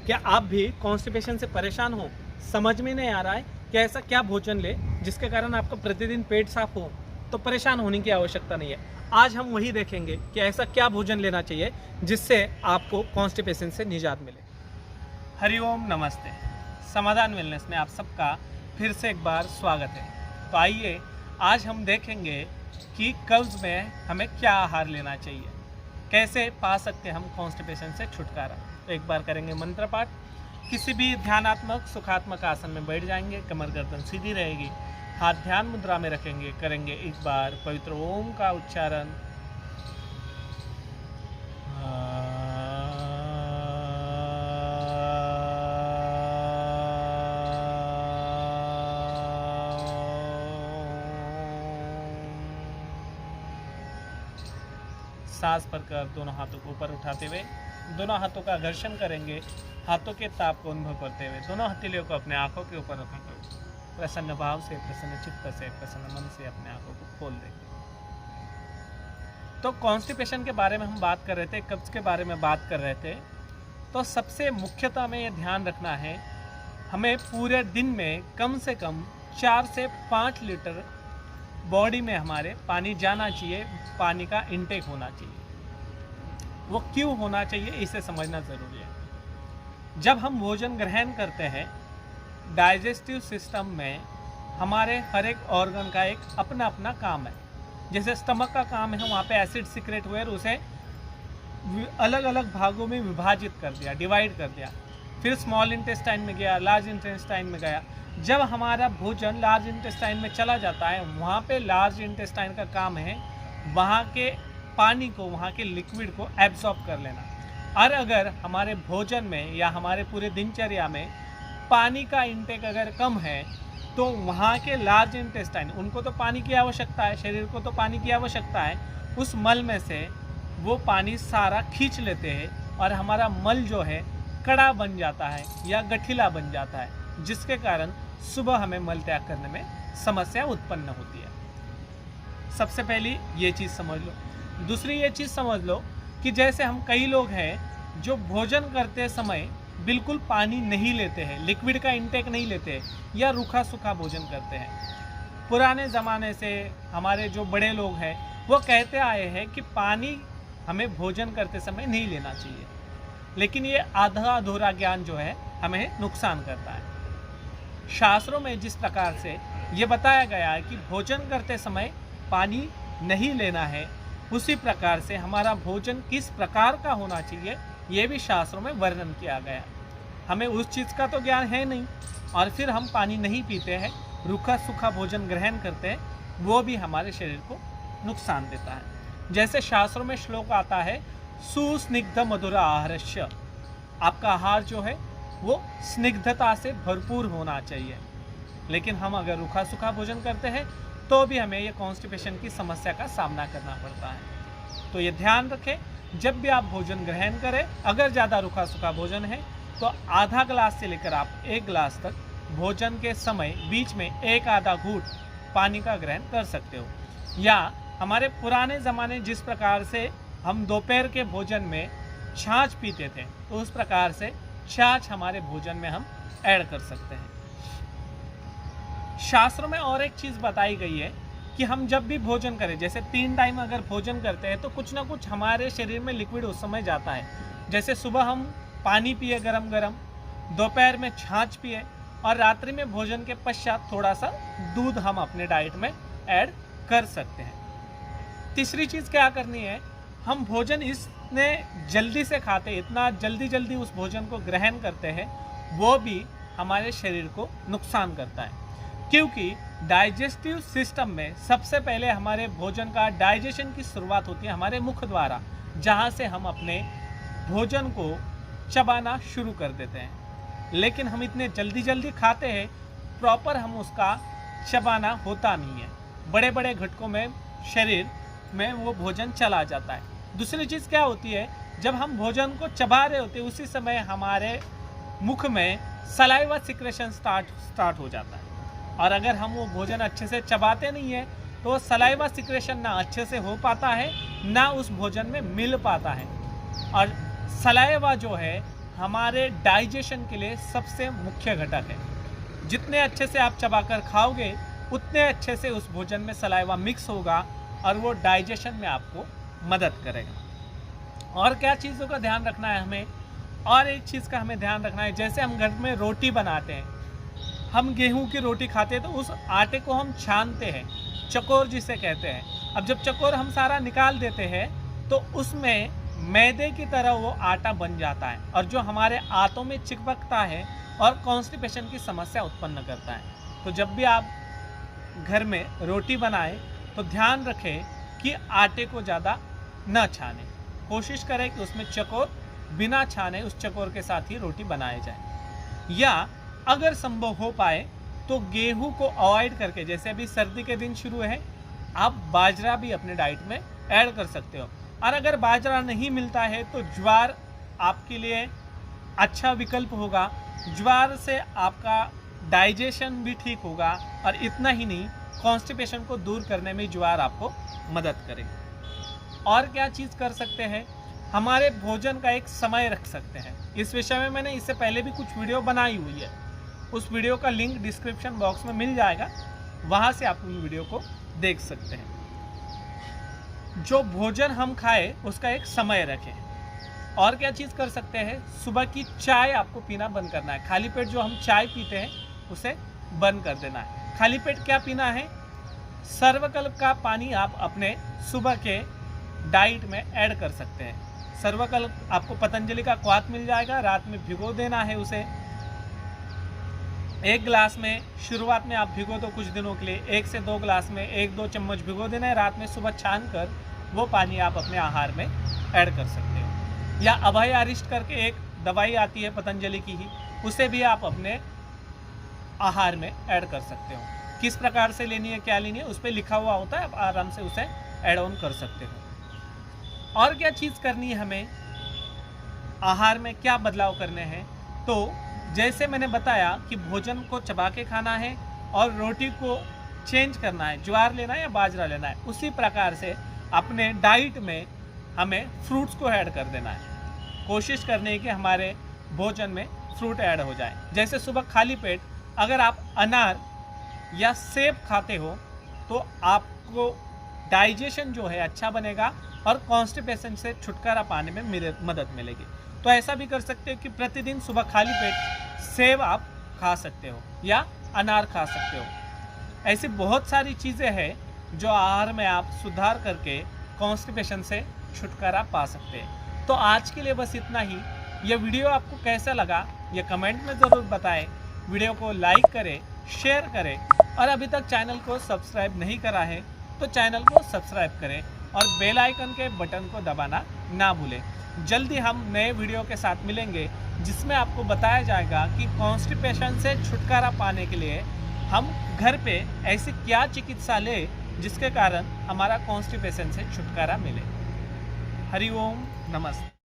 क्या आप भी कॉन्स्टिपेशन से परेशान हो, समझ में नहीं आ रहा है कि ऐसा क्या भोजन ले जिसके कारण आपका प्रतिदिन पेट साफ हो? तो परेशान होने की आवश्यकता नहीं है। आज हम वही देखेंगे कि ऐसा क्या भोजन लेना चाहिए जिससे आपको कॉन्स्टिपेशन से निजात मिले। हरिओम नमस्ते। समाधान वेलनेस में आप सबका फिर से एक बार स्वागत है। तो आइए आज हम देखेंगे कि कब्ज में हमें क्या आहार लेना चाहिए, कैसे पा सकते हम कॉन्स्टिपेशन से छुटकारा। तो एक बार करेंगे मंत्र पाठ। किसी भी ध्यानात्मक सुखात्मक आसन में बैठ जाएंगे, कमर गर्दन सीधी रहेगी, हाथ ध्यान मुद्रा में रखेंगे। करेंगे एक बार पवित्र ओम का उच्चारण। सांस भरकर दोनों हाथों को ऊपर उठाते हुए दोनों हाथों का घर्षण करेंगे। हाथों के ताप को अनुभव करते हुए दोनों हथेलियों को अपने आंखों के ऊपर रखेंगे। प्रसन्न भाव से, प्रसन्न चित्त से, प्रसन्न मन से अपने आंखों को खोल देंगे। तो कॉन्स्टिपेशन के बारे में हम बात कर रहे थे, कब्ज के बारे में बात कर रहे थे। तो सबसे मुख्यतः में ये ध्यान रखना है, हमें पूरे दिन में कम से कम 4 से 5 लीटर बॉडी में हमारे पानी जाना चाहिए, पानी का इंटेक होना चाहिए। वो क्यों होना चाहिए इसे समझना ज़रूरी है। जब हम भोजन ग्रहण करते हैं, डाइजेस्टिव सिस्टम में हमारे हर एक ऑर्गन का एक अपना अपना काम है। जैसे स्टमक का काम है, वहाँ पे एसिड सीक्रेट हुए और उसे अलग अलग भागों में विभाजित कर दिया, डिवाइड कर दिया। फिर स्मॉल इंटेस्टाइन में गया, लार्ज इंटेस्टाइन में गया। जब हमारा भोजन लार्ज इंटेस्टाइन में चला जाता है, वहाँ पे लार्ज इंटेस्टाइन का काम है वहाँ के पानी को, वहाँ के लिक्विड को एब्जॉर्ब कर लेना। और अगर हमारे भोजन में या हमारे पूरे दिनचर्या में पानी का इंटेक अगर कम है, तो वहाँ के लार्ज इंटेस्टाइन, उनको तो पानी की आवश्यकता है, शरीर को तो पानी की आवश्यकता है। उस मल में से वो पानी सारा खींच लेते हैं और हमारा मल जो है कड़ा बन जाता है या गठीला बन जाता है, जिसके कारण सुबह हमें मल त्याग करने में समस्या उत्पन्न होती है। सबसे पहली ये चीज़ समझ लो। दूसरी ये चीज़ समझ लो कि जैसे हम कई लोग हैं जो भोजन करते समय बिल्कुल पानी नहीं लेते हैं, लिक्विड का इंटेक नहीं लेते हैं या रूखा सूखा भोजन करते हैं। पुराने ज़माने से हमारे जो बड़े लोग हैं वो कहते आए हैं कि पानी हमें भोजन करते समय नहीं लेना चाहिए, लेकिन ये आधा अधूरा ज्ञान जो है हमें नुकसान करता है। शास्त्रों में जिस प्रकार से ये बताया गया है कि भोजन करते समय पानी नहीं लेना है, उसी प्रकार से हमारा भोजन किस प्रकार का होना चाहिए ये भी शास्त्रों में वर्णन किया गया। हमें उस चीज़ का तो ज्ञान है नहीं और फिर हम पानी नहीं पीते हैं, रूखा सूखा भोजन ग्रहण करते हैं, वो भी हमारे शरीर को नुकसान देता है। जैसे शास्त्रों में श्लोक आता है, सुस्निग्ध मधुर आहारस्य, आपका आहार जो है वो स्निग्धता से भरपूर होना चाहिए। लेकिन हम अगर रूखा सूखा भोजन करते हैं तो भी हमें ये कॉन्स्टिपेशन की समस्या का सामना करना पड़ता है। तो ये ध्यान रखें, जब भी आप भोजन ग्रहण करें, अगर ज़्यादा रूखा सूखा भोजन है तो आधा ग्लास से लेकर आप 1 ग्लास तक भोजन के समय बीच में 1 आधा घूंट पानी का ग्रहण कर सकते हो। या हमारे पुराने ज़माने जिस प्रकार से हम दोपहर के भोजन में छाछ पीते थे, तो उस प्रकार से छाछ हमारे भोजन में हम ऐड कर सकते हैं। शास्त्रों में और एक चीज़ बताई गई है कि हम जब भी भोजन करें, जैसे 3 टाइम अगर भोजन करते हैं तो कुछ ना कुछ हमारे शरीर में लिक्विड उस समय जाता है। जैसे सुबह हम पानी पिए गरम गरम, दोपहर में छाछ पिए और रात्रि में भोजन के पश्चात थोड़ा सा दूध हम अपने डाइट में ऐड कर सकते हैं। तीसरी चीज़ क्या करनी है, हम भोजन इतने जल्दी से खाते, इतना जल्दी उस भोजन को ग्रहण करते हैं, वो भी हमारे शरीर को नुकसान करता है। क्योंकि डाइजेस्टिव सिस्टम में सबसे पहले हमारे भोजन का डाइजेशन की शुरुआत होती है हमारे मुख द्वारा, जहाँ से हम अपने भोजन को चबाना शुरू कर देते हैं। लेकिन हम इतने जल्दी खाते हैं, प्रॉपर हम उसका चबाना होता नहीं है, बड़े बड़े घटकों में शरीर में वो भोजन चला जाता है। दूसरी चीज़ क्या होती है, जब हम भोजन को चबा रहे होते हैं उसी समय हमारे मुख में सलाइवा सिक्रेशन स्टार्ट हो जाता है। और अगर हम वो भोजन अच्छे से चबाते नहीं है तो सलाइवा सिक्रेशन ना अच्छे से हो पाता है, ना उस भोजन में मिल पाता है। और सलाइवा जो है हमारे डाइजेशन के लिए सबसे मुख्य घटक है। जितने अच्छे से आप चबाकर खाओगे उतने अच्छे से उस भोजन में सलाइवा मिक्स होगा और वो डाइजेशन में आपको मदद करेगा। और क्या चीज़ों का ध्यान रखना है हमें, और एक चीज़ का हमें ध्यान रखना है, जैसे हम घर में रोटी बनाते हैं, हम गेहूं की रोटी खाते हैं तो उस आटे को हम छानते हैं, चकोर जिसे कहते हैं। अब जब चकोर हम सारा निकाल देते हैं तो उसमें मैदे की तरह वो आटा बन जाता है और जो हमारे आंतों में चिपकता है और कॉन्स्टिपेशन की समस्या उत्पन्न करता है। तो जब भी आप घर में रोटी बनाएं तो ध्यान रखें कि आटे को ज़्यादा न छानें। कोशिश करें कि उसमें चकोर बिना छाने उस चकोर के साथ ही रोटी बनाए जाए। या अगर संभव हो पाए तो गेहूं को अवॉइड करके, जैसे अभी सर्दी के दिन शुरू है, आप बाजरा भी अपने डाइट में ऐड कर सकते हो। और अगर बाजरा नहीं मिलता है तो ज्वार आपके लिए अच्छा विकल्प होगा। ज्वार से आपका डाइजेशन भी ठीक होगा और इतना ही नहीं, कॉन्स्टिपेशन को दूर करने में ज्वार आपको मदद करेगा। और क्या चीज़ कर सकते हैं, हमारे भोजन का एक समय रख सकते हैं। इस विषय में मैंने इससे पहले भी कुछ वीडियो बनाई हुई है, उस वीडियो का लिंक डिस्क्रिप्शन बॉक्स में मिल जाएगा, वहाँ से आप उन वीडियो को देख सकते हैं। जो भोजन हम खाएं उसका एक समय रखें। और क्या चीज़ कर सकते हैं, सुबह की चाय आपको पीना बंद करना है। खाली पेट जो हम चाय पीते हैं उसे बंद कर देना है। खाली पेट क्या पीना है, सर्वकल्प का पानी आप अपने सुबह के डाइट में ऐड कर सकते हैं। सर्वकल्प आपको पतंजलि का क्वाथ मिल जाएगा, रात में भिगो देना है उसे। 1 गिलास में शुरुआत में आप भिगो दो कुछ दिनों के लिए, 1 से 2 गिलास में 1-2 चम्मच भिगो देना है, रात में सुबह छान कर वो पानी आप अपने आहार में ऐड कर सकते हो। या अभय अरिष्ट करके एक दवाई आती है पतंजलि की ही, उसे भी आप अपने आहार में ऐड कर सकते हो। किस प्रकार से लेनी है, क्या लेनी है, उस पर लिखा हुआ होता है, आप आराम से उसे ऐड ऑन कर सकते हो। और क्या चीज़ करनी है हमें, आहार में क्या बदलाव करने हैं, तो जैसे मैंने बताया कि भोजन को चबा के खाना है और रोटी को चेंज करना है, ज्वार लेना है या बाजरा लेना है, उसी प्रकार से अपने डाइट में हमें फ्रूट्स को ऐड कर देना है। कोशिश करनी है कि हमारे भोजन में फ्रूट ऐड हो जाए। जैसे सुबह खाली पेट अगर आप अनार या सेब खाते हो तो आपको डाइजेशन जो है अच्छा बनेगा और कॉन्स्टिपेशन से छुटकारा पाने में मदद मिलेगी। तो ऐसा भी कर सकते हो कि प्रतिदिन सुबह खाली पेट सेब आप खा सकते हो या अनार खा सकते हो। ऐसी बहुत सारी चीज़ें हैं जो आहार में आप सुधार करके कॉन्स्टिपेशन से छुटकारा पा सकते हैं। तो आज के लिए बस इतना ही। यह वीडियो आपको कैसा लगा ये कमेंट में ज़रूर बताएं। वीडियो को लाइक करें, शेयर करें और अभी तक चैनल को सब्सक्राइब नहीं करा है तो चैनल को सब्सक्राइब करें और बेल आइकन के बटन को दबाना ना भूलें। जल्दी हम नए वीडियो के साथ मिलेंगे जिसमें आपको बताया जाएगा कि कॉन्स्टिपेशन से छुटकारा पाने के लिए हम घर पे ऐसी क्या चिकित्सा लें जिसके कारण हमारा कॉन्स्टिपेशन से छुटकारा मिले। हरि ओम, नमस्ते।